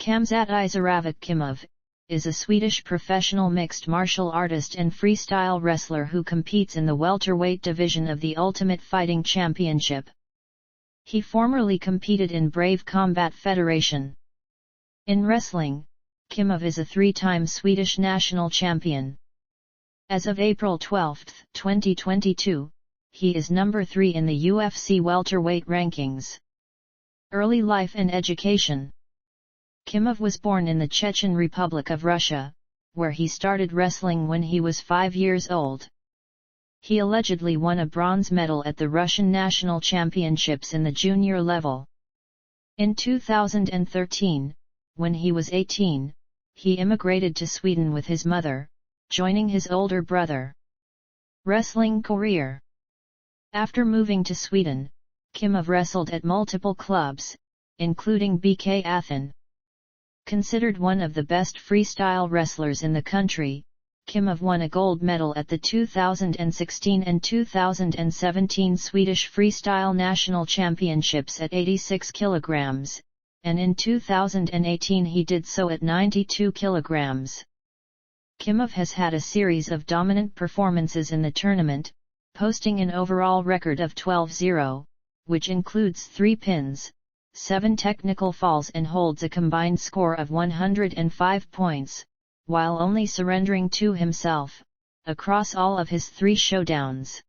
Khamzat Khizarovich Chimaev is a Swedish professional mixed martial artist and freestyle wrestler who competes in the welterweight division of the Ultimate Fighting Championship. He formerly competed in Brave Combat Federation. In wrestling, Chimaev is a three-time Swedish national champion. As of April 12, 2022, he is number 3 in the UFC welterweight rankings. Early life and education. Chimaev was born in the Chechen Republic of Russia, where he started wrestling when he was 5 years old. He allegedly won a bronze medal at the Russian National Championships in the junior level. In 2013, when he was 18, he immigrated to Sweden with his mother, joining his older brother. Wrestling career. After moving to Sweden, Chimaev wrestled at multiple clubs, including BK Athens. Considered one of the best freestyle wrestlers in the country, Chimaev won a gold medal at the 2016 and 2017 Swedish Freestyle National Championships at 86 kg, and in 2018 he did so at 92 kg. Chimaev has had a series of dominant performances in the tournament, posting an overall record of 12-0, which includes 3 pins, 7 technical falls and holds a combined score of 105 points, while only surrendering to himself, across all of his 3 showdowns.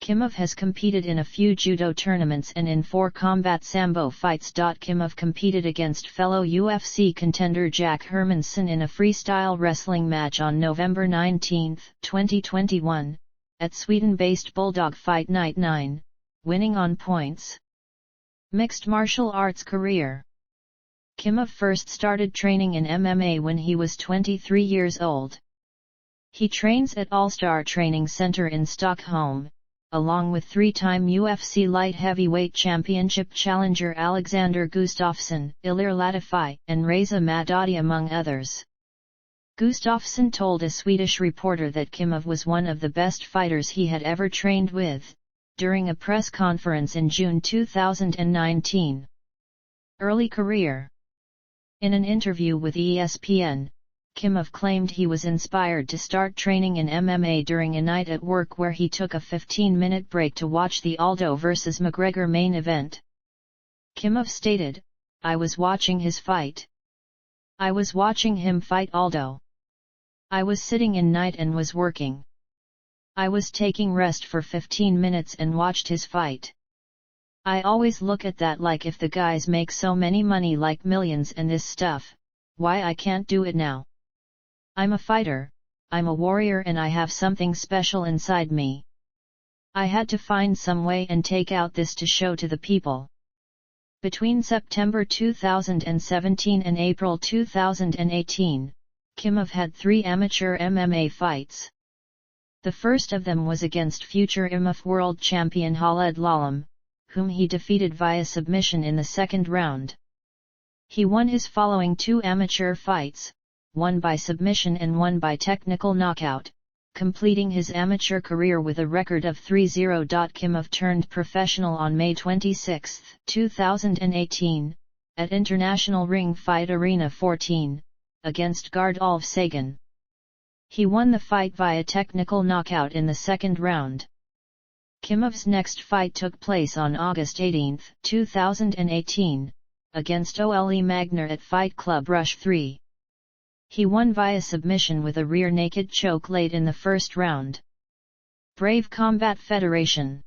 Chimaev has competed in a few judo tournaments and in 4 combat sambo fights. Chimaev competed against fellow UFC contender Jack Hermansson in a freestyle wrestling match on November 19, 2021, at Sweden-based Bulldog Fight Night 9, winning on points. Mixed martial arts career. Chimaev first started training in MMA when he was 23 years old. He trains at All-Star Training Center in Stockholm, along with 3-time UFC light heavyweight championship challenger Alexander Gustafsson, Ilir Latifi, and Reza Madadi among others. Gustafsson told a Swedish reporter that Chimaev was one of the best fighters he had ever trained with, during a press conference in June 2019. Early career. In an interview with ESPN, Chimaev claimed he was inspired to start training in MMA during a night at work where he took a 15-minute break to watch the Aldo vs McGregor main event. Chimaev stated, "I was watching his fight. I was watching him fight Aldo. I was sitting in night and was working. I was taking rest for 15 minutes and watched his fight. I always look at that like if the guys make so many money like millions and this stuff, why I can't do it now? I'm a fighter, I'm a warrior and I have something special inside me. I had to find some way and take out this to show to the people." Between September 2017 and April 2018, Chimaev had 3 amateur MMA fights. The first of them was against future IMF world champion Khaled Lalam, whom he defeated via submission in the second round. He won his following 2 amateur fights, one by submission and one by technical knockout, completing his amateur career with a record of 3-0. Chimaev turned professional on May 26, 2018, at International Ring Fight Arena 14, against Gard-Olv Sagan. He won the fight via technical knockout in the second round. Chimaev's next fight took place on August 18, 2018, against Ole Magner at Fight Club Rush 3. He won via submission with a rear naked choke late in the first round. Brave Combat Federation.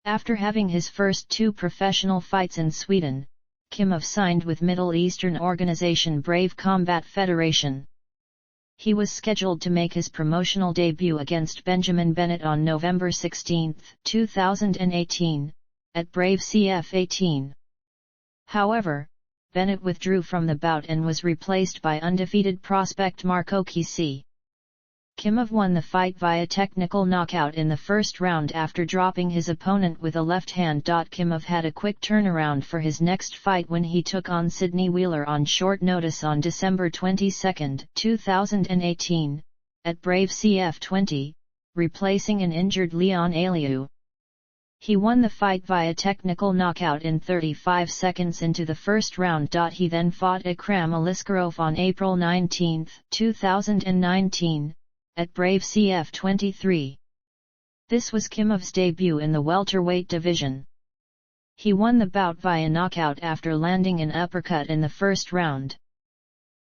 After having his first 2 professional fights in Sweden, Chimaev signed with Middle Eastern organization Brave Combat Federation. He was scheduled to make his promotional debut against Benjamin Bennett on November 16, 2018, at Brave CF 18. However, Bennett withdrew from the bout and was replaced by undefeated prospect Marco Kisi. Chimaev won the fight via technical knockout in the first round after dropping his opponent with a left hand. Chimaev had a quick turnaround for his next fight when he took on Sidney Wheeler on short notice on December 22, 2018, at Brave CF 20, replacing an injured Leon Aliou. He won the fight via technical knockout in 35 seconds into the first round. He then fought Akram Aliskerov on April 19, 2019, at Brave CF 23. This was Chimaev's debut in the welterweight division. He won the bout via knockout after landing an uppercut in the first round.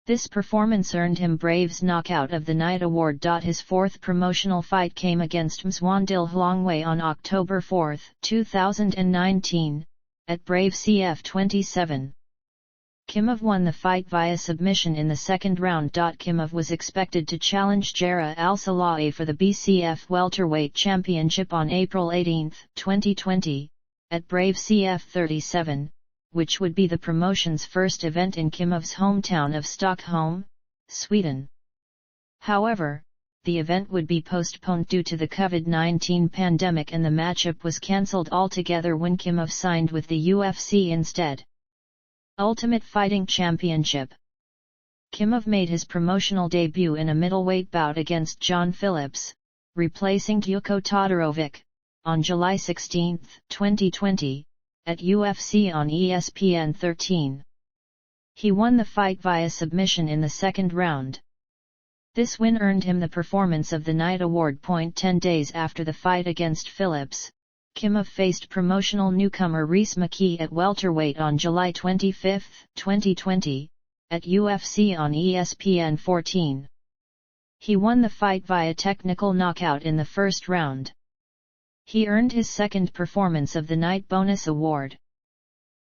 This performance earned him Brave's Knockout of the Night award. His fourth promotional fight came against Mswandil Hlongwei on October 4, 2019, at Brave CF 27. Chimaev won the fight via submission in the second round. Chimaev was expected to challenge Jarrah Al-Salahi for the BCF Welterweight Championship on April 18, 2020, at Brave CF 37. Which would be the promotion's first event in Chimaev's hometown of Stockholm, Sweden. However, the event would be postponed due to the COVID-19 pandemic and the matchup was cancelled altogether when Chimaev signed with the UFC instead. Ultimate Fighting Championship. Chimaev made his promotional debut in a middleweight bout against John Phillips, replacing Duko Todorovic, on July 16, 2020. At UFC on ESPN 13. He won the fight via submission in the second round. This win earned him the Performance of the Night award. 10 days after the fight against Phillips, Chimaev faced promotional newcomer Rhys McKee at welterweight on July 25, 2020, at UFC on ESPN 14. He won the fight via technical knockout in the first round. He earned his second Performance of the Night bonus award.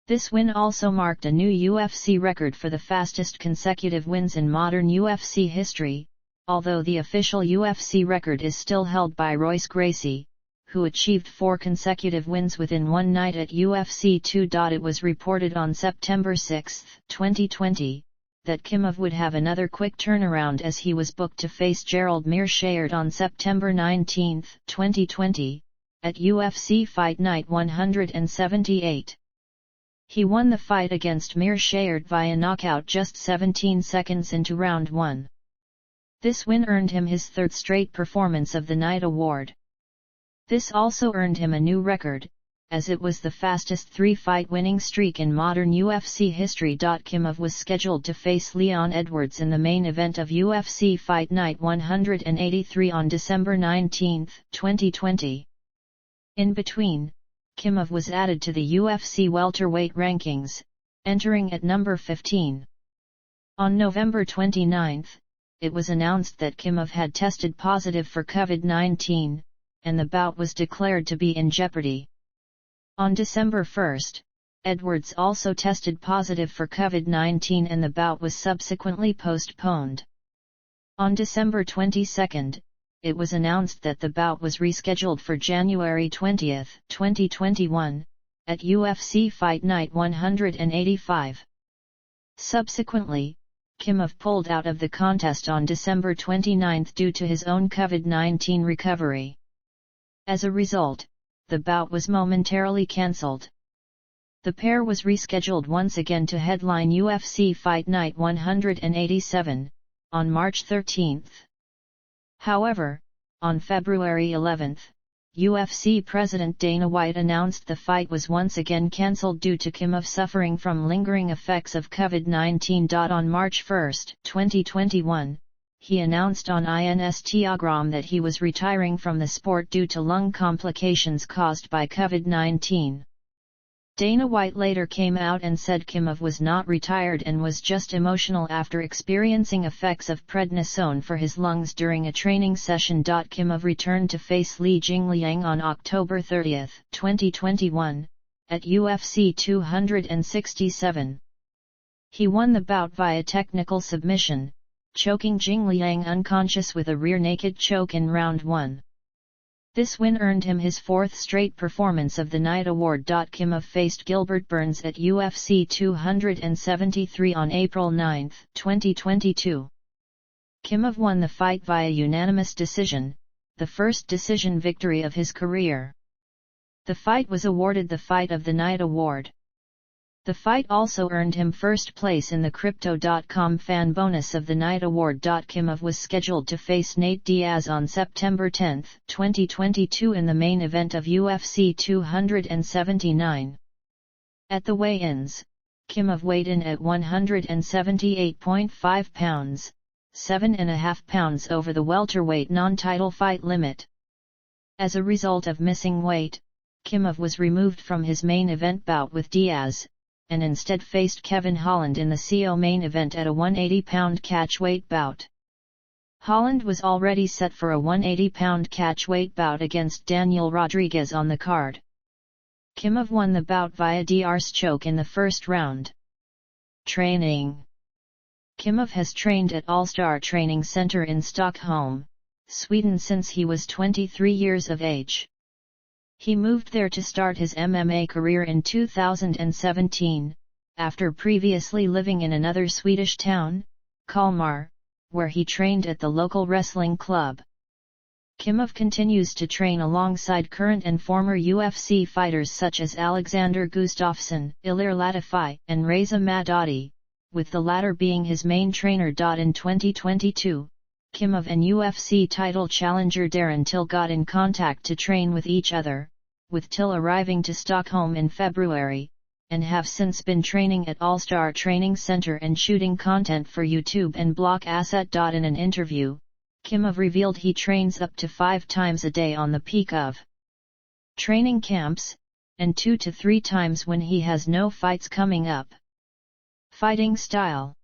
This win also marked a new UFC record for the fastest consecutive wins in modern UFC history, although the official UFC record is still held by Royce Gracie, who achieved 4 consecutive wins within one night at UFC 2. It was reported on September 6, 2020, that Chimaev would have another quick turnaround as he was booked to face Gerald Meerschaert on September 19, 2020. At UFC Fight Night 178. He won the fight against Meerschaert via knockout just 17 seconds into round 1. This win earned him his third straight Performance of the Night award. This also earned him a new record, as it was the fastest 3-fight winning streak in modern UFC history. Chimaev was scheduled to face Leon Edwards in the main event of UFC Fight Night 183 on December 19, 2020. In between, Chimaev was added to the UFC welterweight rankings, entering at number 15. On November 29, it was announced that Chimaev had tested positive for COVID-19, and the bout was declared to be in jeopardy. On December 1, Edwards also tested positive for COVID-19 and the bout was subsequently postponed. On December 22, it was announced that the bout was rescheduled for January 20, 2021, at UFC Fight Night 185. Subsequently, Chimaev pulled out of the contest on December 29 due to his own COVID-19 recovery. As a result, the bout was momentarily cancelled. The pair was rescheduled once again to headline UFC Fight Night 187, on March 13. However, on February 11, UFC President Dana White announced the fight was once again cancelled due to Chimaev suffering from lingering effects of COVID-19. On March 1, 2021, he announced on Instagram that he was retiring from the sport due to lung complications caused by COVID-19. Dana White later came out and said Chimaev was not retired and was just emotional after experiencing effects of prednisone for his lungs during a training session. Chimaev returned to face Li Jingliang on October 30, 2021, at UFC 267. He won the bout via technical submission, choking Jingliang unconscious with a rear naked choke in round 1. This win earned him his 4th straight Performance of the Night award. Chimaev faced Gilbert Burns at UFC 273 on April 9, 2022. Chimaev won the fight via unanimous decision, the first decision victory of his career. The fight was awarded the Fight of the Night award. The fight also earned him first place in the Crypto.com Fan Bonus of the Night award. Chimaev was scheduled to face Nate Diaz on September 10, 2022 in the main event of UFC 279. At the weigh-ins, Chimaev weighed in at 178.5 pounds, 7.5 pounds over the welterweight non-title fight limit. As a result of missing weight, Chimaev was removed from his main event bout with Diaz, and instead faced Kevin Holland in the CO main event at a 180-pound catchweight bout. Holland was already set for a 180-pound catchweight bout against Daniel Rodriguez on the card. Chimaev won the bout via DR's choke in the first round. Training. Chimaev has trained at All-Star Training Center in Stockholm, Sweden since he was 23 years of age. He moved there to start his MMA career in 2017, after previously living in another Swedish town, Kalmar, where he trained at the local wrestling club. Chimaev continues to train alongside current and former UFC fighters such as Alexander Gustafsson, Ilir Latifi, and Reza Madadi, with the latter being his main trainer. In 2022, Chimaev and UFC title challenger Darren Till got in contact to train with each other, with Till arriving to Stockholm in February, and have since been training at All-Star Training Center and shooting content for YouTube and Block Asset. In an interview, Chimaev revealed he trains up to 5 times a day on the peak of training camps, and 2 to 3 times when he has no fights coming up. Fighting style.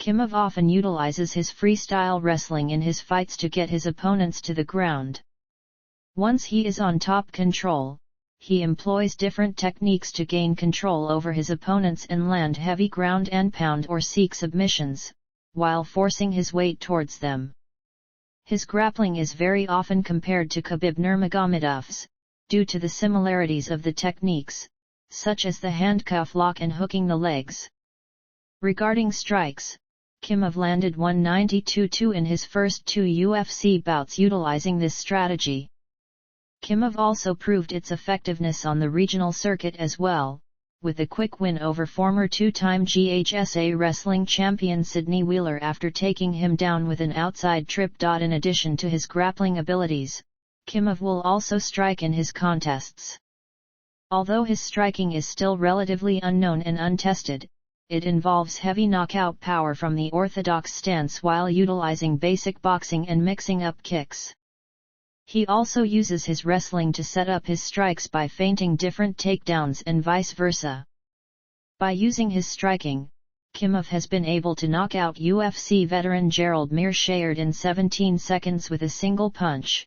Chimaev often utilizes his freestyle wrestling in his fights to get his opponents to the ground. Once he is on top control, he employs different techniques to gain control over his opponents and land heavy ground and pound or seek submissions, while forcing his weight towards them. His grappling is very often compared to Khabib Nurmagomedov's, due to the similarities of the techniques, such as the handcuff lock and hooking the legs. Regarding strikes, Chimaev landed 192-2 in his first 2 UFC bouts utilizing this strategy. Chimaev also proved its effectiveness on the regional circuit as well, with a quick win over former 2-time GHSA wrestling champion Sidney Wheeler after taking him down with an outside trip. In addition to his grappling abilities, Chimaev will also strike in his contests. Although his striking is still relatively unknown and untested, it involves heavy knockout power from the orthodox stance while utilizing basic boxing and mixing up kicks. He also uses his wrestling to set up his strikes by feinting different takedowns and vice versa. By using his striking, Chimaev has been able to knock out UFC veteran Gerald Meerschaert in 17 seconds with a single punch.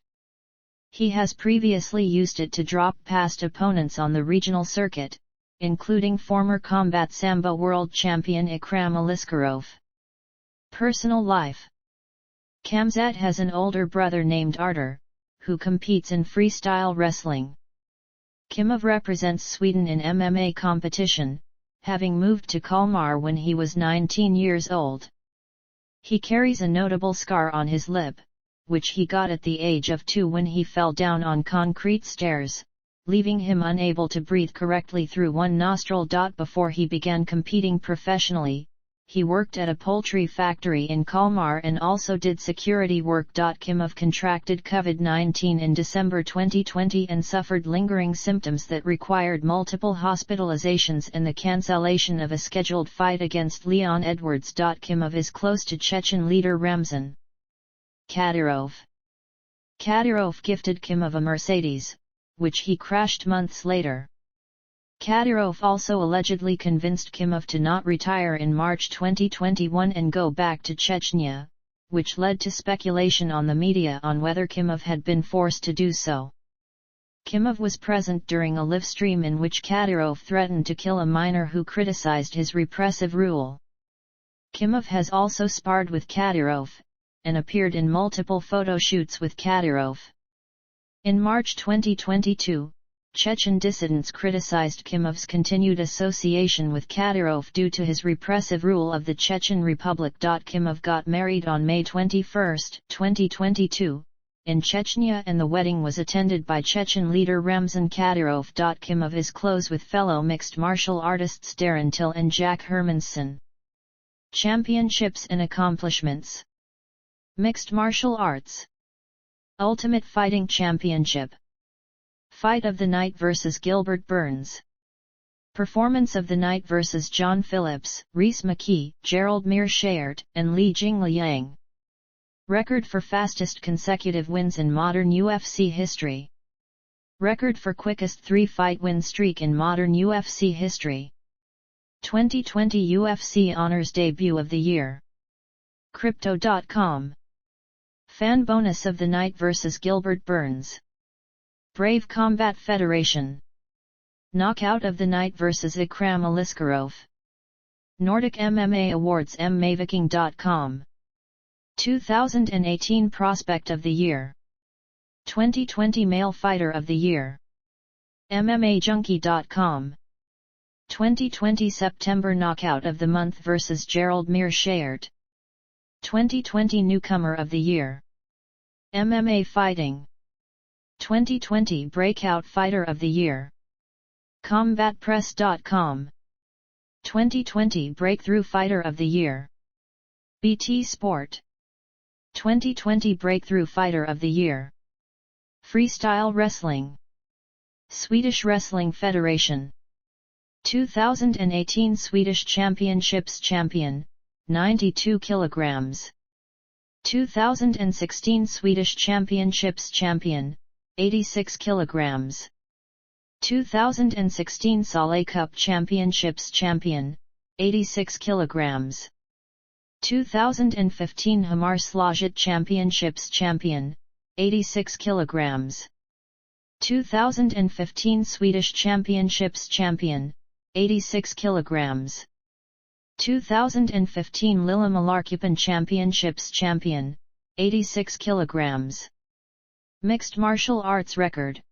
He has previously used it to drop past opponents on the regional circuit, including former Combat Sambo world champion Ikram Aliskerov. Personal life. Khamzat has an older brother named Artur, who competes in freestyle wrestling. Chimaev represents Sweden in MMA competition, having moved to Kalmar when he was 19 years old. He carries a notable scar on his lip, which he got at the age of 2 when he fell down on concrete stairs, leaving him unable to breathe correctly through one nostril. Before he began competing professionally, he worked at a poultry factory in Kalmar and also did security work. Chimaev contracted COVID-19 in December 2020 and suffered lingering symptoms that required multiple hospitalizations and the cancellation of a scheduled fight against Leon Edwards. Chimaev is close to Chechen leader Ramzan Kadyrov. Kadyrov gifted Chimaev a Mercedes, which he crashed months later. Kadyrov also allegedly convinced Chimaev to not retire in March 2021 and go back to Chechnya, which led to speculation on the media on whether Chimaev had been forced to do so. Chimaev was present during a live stream in which Kadyrov threatened to kill a minor who criticized his repressive rule. Chimaev has also sparred with Kadyrov, and appeared in multiple photo shoots with Kadyrov. In March 2022, Chechen dissidents criticized Chimaev's continued association with Kadyrov due to his repressive rule of the Chechen Republic. Chimaev got married on May 21, 2022, in Chechnya, and the wedding was attended by Chechen leader Ramzan Kadyrov. Khimaev is close with fellow mixed martial artists Darren Till and Jack Hermansson. Championships and accomplishments. Mixed martial arts. Ultimate Fighting Championship. Fight of the Night vs. Gilbert Burns. Performance of the Night vs. John Phillips, Rhys McKee, Gerald Mearshart, and Li Jingliang. Record for fastest consecutive wins in modern UFC history. Record for quickest 3-fight win streak in modern UFC history. 2020 UFC Honors Debut of the Year. Crypto.com. Fan bonus of the Night vs. Gilbert Burns. Brave Combat Federation. Knockout of the Night vs. Ikram Aliskerov. Nordic MMA Awards mmaviking.com. 2018 Prospect of the Year. 2020 Male Fighter of the Year. MMAJunkie.com. 2020 September Knockout of the Month vs. Gerald Mearshart. 2020 Newcomer of the Year. MMA Fighting. 2020 Breakout Fighter of the Year. CombatPress.com. 2020 Breakthrough Fighter of the Year. BT Sport. 2020 Breakthrough Fighter of the Year. Freestyle Wrestling. Swedish Wrestling Federation. 2018 Swedish Championships Champion, 92 kilograms. 2016 Swedish Championships Champion, 86 kilograms. 2016 Salé Cup Championships Champion, 86 kilograms. 2015 Hamar Slajit Championships Champion, 86 kilograms. 2015 Swedish Championships Champion, 86 kilograms. 2015 Lilla Malarkupan Championships Champion, 86 kilograms. Mixed martial arts record.